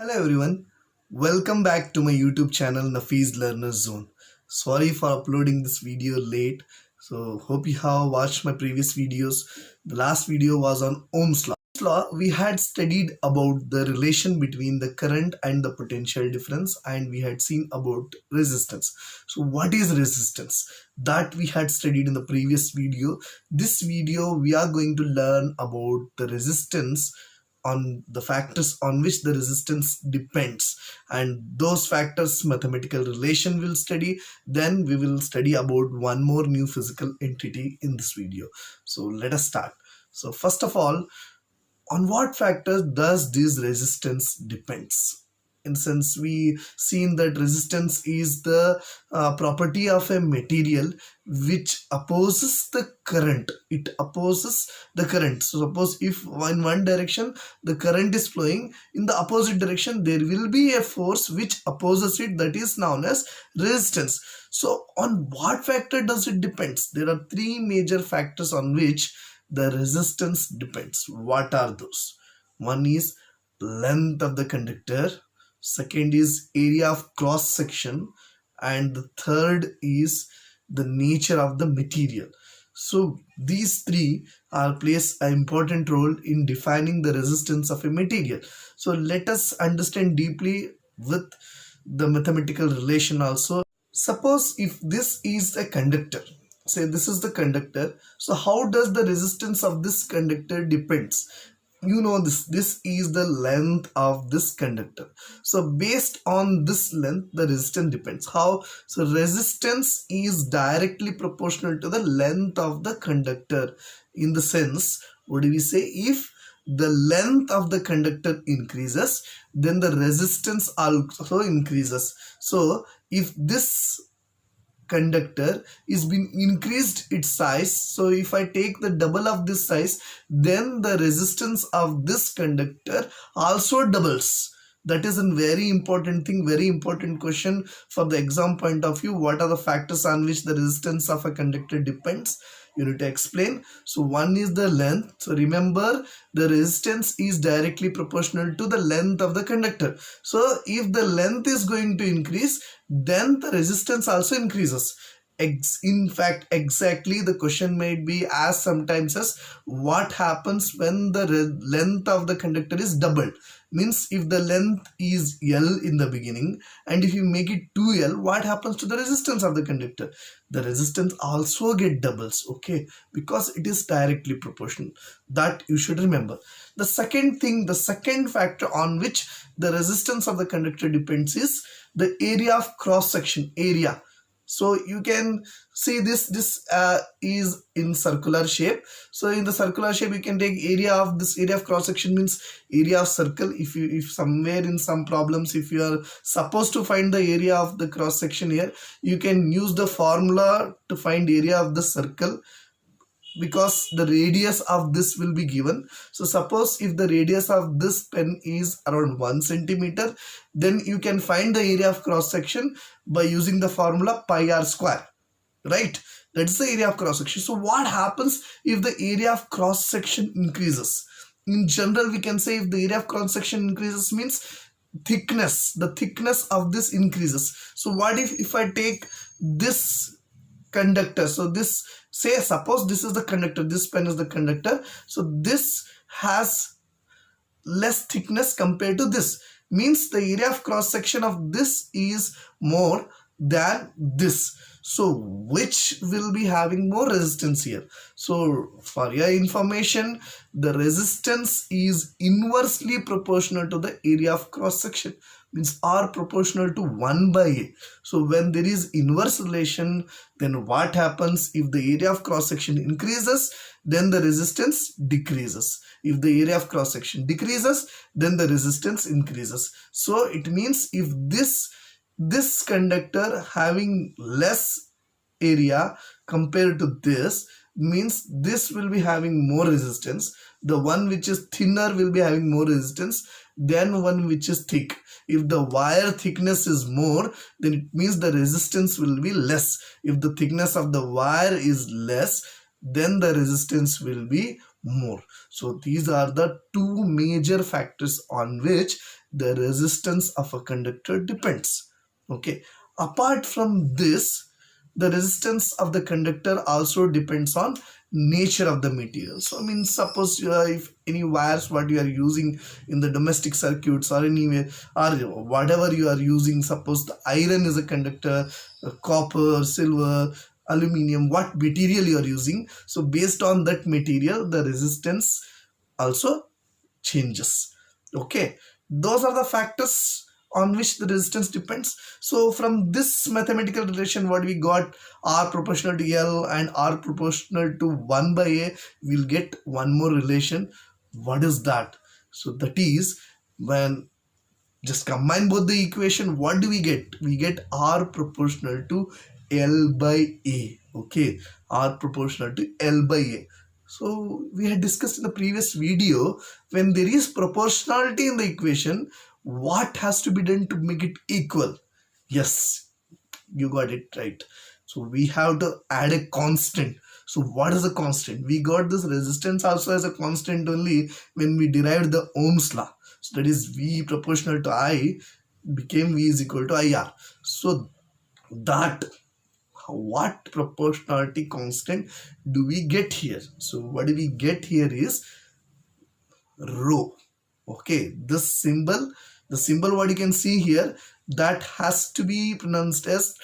Hello everyone, welcome back to my YouTube channel Nafiz Learner Zone. Sorry for uploading this video late. So hope you have watched my previous videos. The last video was on Ohm's law. We had studied about the relation between the current and the potential difference, and we had seen about resistance. So what is resistance? That we had studied in the previous video. This video we are going to learn about the resistance on the factors on which the resistance depends, and those factors mathematical relation will study. Then we will study about one more new physical entity in this video. So let us start. So first of all, on what factors does this resistance depends? In sense, we seen that resistance is the property of a material which opposes the current. It opposes the current. So suppose if in one direction the current is flowing, in the opposite direction there will be a force which opposes it, that is known as resistance. So on what factor does it depends? There are three major factors on which the resistance depends. What are those? One is length of the conductor, second is area of cross section, and the third is the nature of the material. So these three plays an important role in defining the resistance of a material. So let us understand deeply with the mathematical relation also. Suppose if this is a conductor, say this is the conductor, so how does the resistance of this conductor depends? You know, this is the length of this conductor. So based on this length the resistance depends. How? So resistance is directly proportional to the length of the conductor. In the sense, what do we say? If the length of the conductor increases, then the resistance also increases. So if this conductor is being increased its size, so if I take the double of this size, then the resistance of this conductor also doubles. That is a very important thing, very important question for the exam point of view. What are the factors on which the resistance of a conductor depends? You need to explain. So one is the length. So remember, the resistance is directly proportional to the length of the conductor. So if the length is going to increase, then the resistance also increases. In fact, exactly the question might be asked sometimes as what happens when the length of the conductor is doubled. Means if the length is L in the beginning and if you make it 2L, what happens to the resistance of the conductor? The resistance also get doubles, okay, because it is directly proportional. That you should remember. The second thing, the second factor on which the resistance of the conductor depends is the area of cross section, area. So you can see this is in circular shape. So in the circular shape you can take area of this. Area of cross section means area of circle. If somewhere in some problems, if you are supposed to find the area of the cross section here, you can use the formula to find area of the circle, because the radius of this will be given. So suppose if the radius of this pen is around 1 centimeter, then you can find the area of cross section by using the formula pi r square, right? That's the area of cross section. So what happens if the area of cross section increases? In general, we can say if the area of cross section increases means thickness, the thickness of this increases. So what if I take this conductor? So this, say suppose this is the conductor, this pen is the conductor, so this has less thickness compared to this, means the area of cross section of this is more than this. So which will be having more resistance here? So for your information, the resistance is inversely proportional to the area of cross section, means R proportional to 1 by A. So when there is inverse relation, then what happens? If the area of cross section increases, then the resistance decreases. If the area of cross section decreases, then the resistance increases. So it means if this conductor having less area compared to this, means this will be having more resistance. The one which is thinner will be having more resistance than one which is thick. If the wire thickness is more, then it means the resistance will be less. If the thickness of the wire is less, then the resistance will be more. So these are the two major factors on which the resistance of a conductor depends. Okay, apart from this, the resistance of the conductor also depends on nature of the material. So I mean, suppose if any wires what you are using in the domestic circuits or anywhere or whatever you are using, suppose the iron is a conductor, copper, silver, aluminum, what material you are using, so based on that material the resistance also changes. Okay, those are the factors on which the resistance depends. So from this mathematical relation what we got, R proportional to L and R proportional to 1 by A, we'll get one more relation. What is that? So that is, when just combine both the equation, what do we get? We get R proportional to L by A. Okay, R proportional to L by A. So we had discussed in the previous video, when there is proportionality in the equation, what has to be done to make it equal? Yes, you got it right. So we have to add a constant. So what is a constant? We got this resistance also as a constant only when we derived the Ohm's law. So that is V proportional to I became V is equal to IR. So that, what proportionality constant do we get here? So what do we get here is rho. Okay, this symbol, the symbol what you can see here, that has to be pronounced as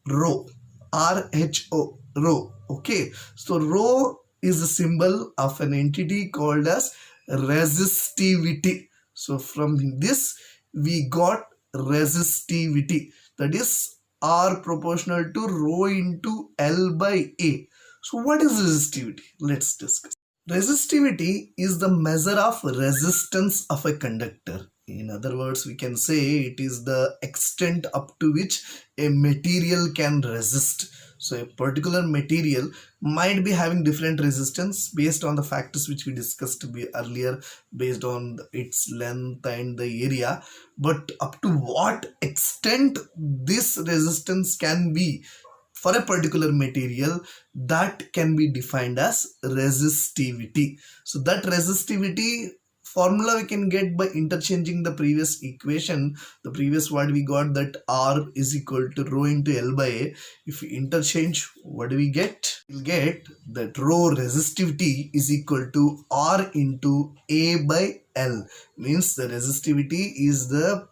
rho, rho, rho. Okay, so rho is a symbol of an entity called as resistivity. So from this we got resistivity, that is R proportional to rho into L by A. So what is resistivity? Let's discuss. Resistivity is the measure of resistance of a conductor. In other words, we can say it is the extent up to which a material can resist. So a particular material might be having different resistance based on the factors which we discussed earlier, based on its length and the area. But up to what extent this resistance can be for a particular material, that can be defined as resistivity. So that resistivity formula we can get by interchanging the previous equation. The previous what we got, that R is equal to rho into L by A. If we interchange, what do we get? We'll get that rho resistivity is equal to R into A by L. Means the resistivity is the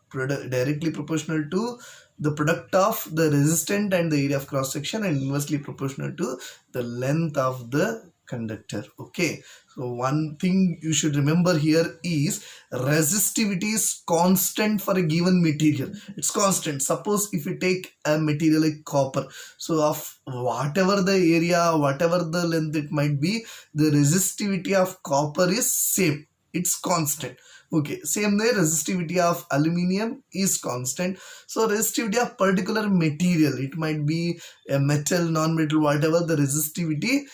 directly proportional to the product of the resistant and the area of cross section, and inversely proportional to the length of the conductor. Okay, so one thing you should remember here is resistivity is constant for a given material. It's constant. Suppose if you take a material like copper, so of whatever the area, whatever the length it might be, the resistivity of copper is same. It's constant. Okay, same way resistivity of aluminium is constant. So resistivity of particular material, it might be a metal, non-metal, whatever, the resistivity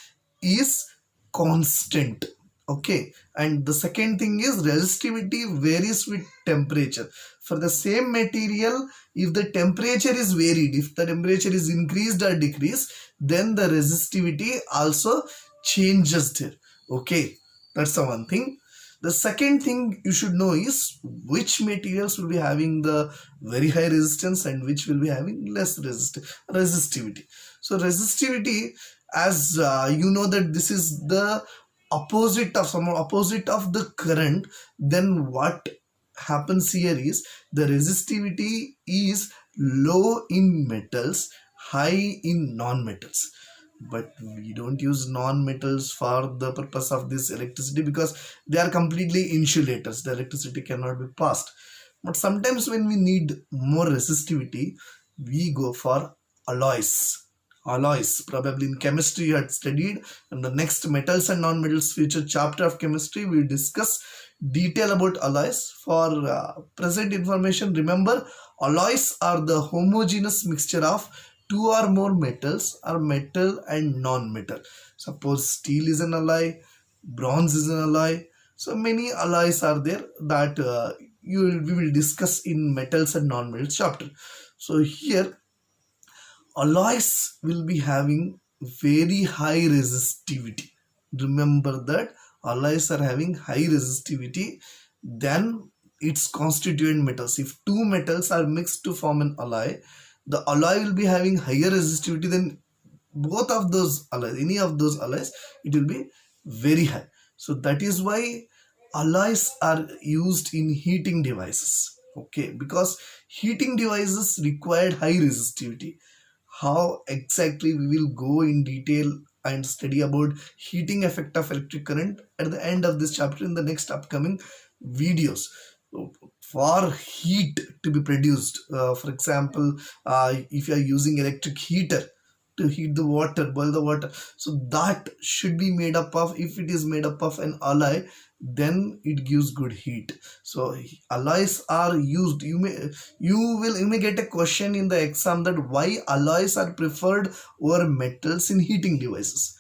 is constant. Okay, and the second thing is resistivity varies with temperature. For the same material, if the temperature is varied, if the temperature is increased or decreased, then the resistivity also changes there. Okay, that's the one thing. The second thing you should know is which materials will be having the very high resistance and which will be having less resistivity. So resistivity, as you know that this is the opposite of opposite of the current, then what happens here is the resistivity is low in metals, high in non-metals. But we don't use non-metals for the purpose of this electricity because they are completely insulators. The electricity cannot be passed. But sometimes when we need more resistivity, we go for alloys. Alloys, probably in chemistry you had studied, and the next metals and non-metals future chapter of chemistry we will discuss detail about alloys. For present information, remember alloys are the homogeneous mixture of two or more metals or metal and non-metal. Suppose steel is an alloy, bronze is an alloy. So many alloys are there that we will discuss in metals and non-metals chapter. So here alloys will be having very high resistivity. remember that alloys are having high resistivity than its constituent metals. If two metals are mixed to form an alloy, the alloy will be having higher resistivity than both of those alloys, any of those alloys, it will be very high. So that is why alloys are used in heating devices. Okay, because heating devices required high resistivity. How exactly we will go in detail and study about heating effect of electric current at the end of this chapter in the next upcoming videos. So, for heat to be produced, for example, if you are using electric heater to heat the water, boil the water, so that should be made up of, if it is made up of an alloy, then it gives good heat. So alloys are used. You may get a question in the exam that why alloys are preferred over metals in heating devices.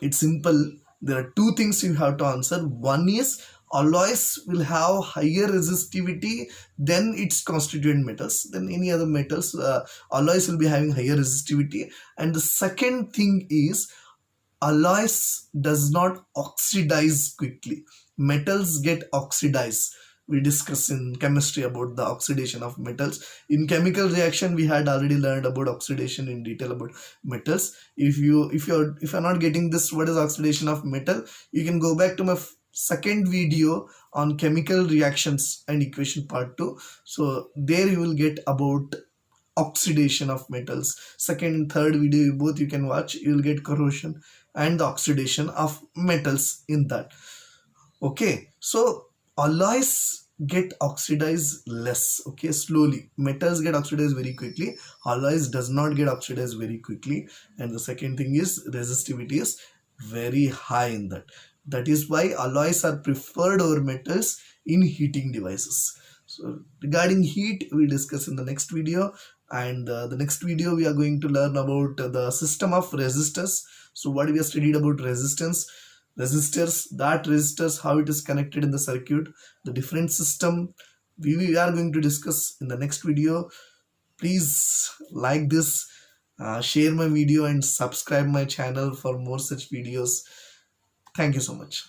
It's simple. There are two things you have to answer. One is alloys will have higher resistivity than its constituent metals, than any other metals. Alloys will be having higher resistivity. And the second thing is alloys does not oxidize quickly. Metals get oxidized. We discuss in chemistry about the oxidation of metals. In chemical reaction we had already learned about oxidation in detail about metals. If you're not getting this, what is oxidation of metal, you can go back to my second video on chemical reactions and equation part 2. So there you will get about oxidation of metals. Second and third video both you can watch, you will get corrosion and the oxidation of metals in that. Okay, so alloys get oxidized less, okay, slowly. Metals get oxidized very quickly, alloys does not get oxidized very quickly. And the second thing is resistivity is very high in that. That is why alloys are preferred over metals in heating devices. So regarding heat we discuss in the next video. And the next video we are going to learn about the system of resistors. So what we have studied about resistance, resistors, that resistors, how it is connected in the circuit, the different system we are going to discuss in the next video. Please like this, share my video and subscribe my channel for more such videos. Thank you so much.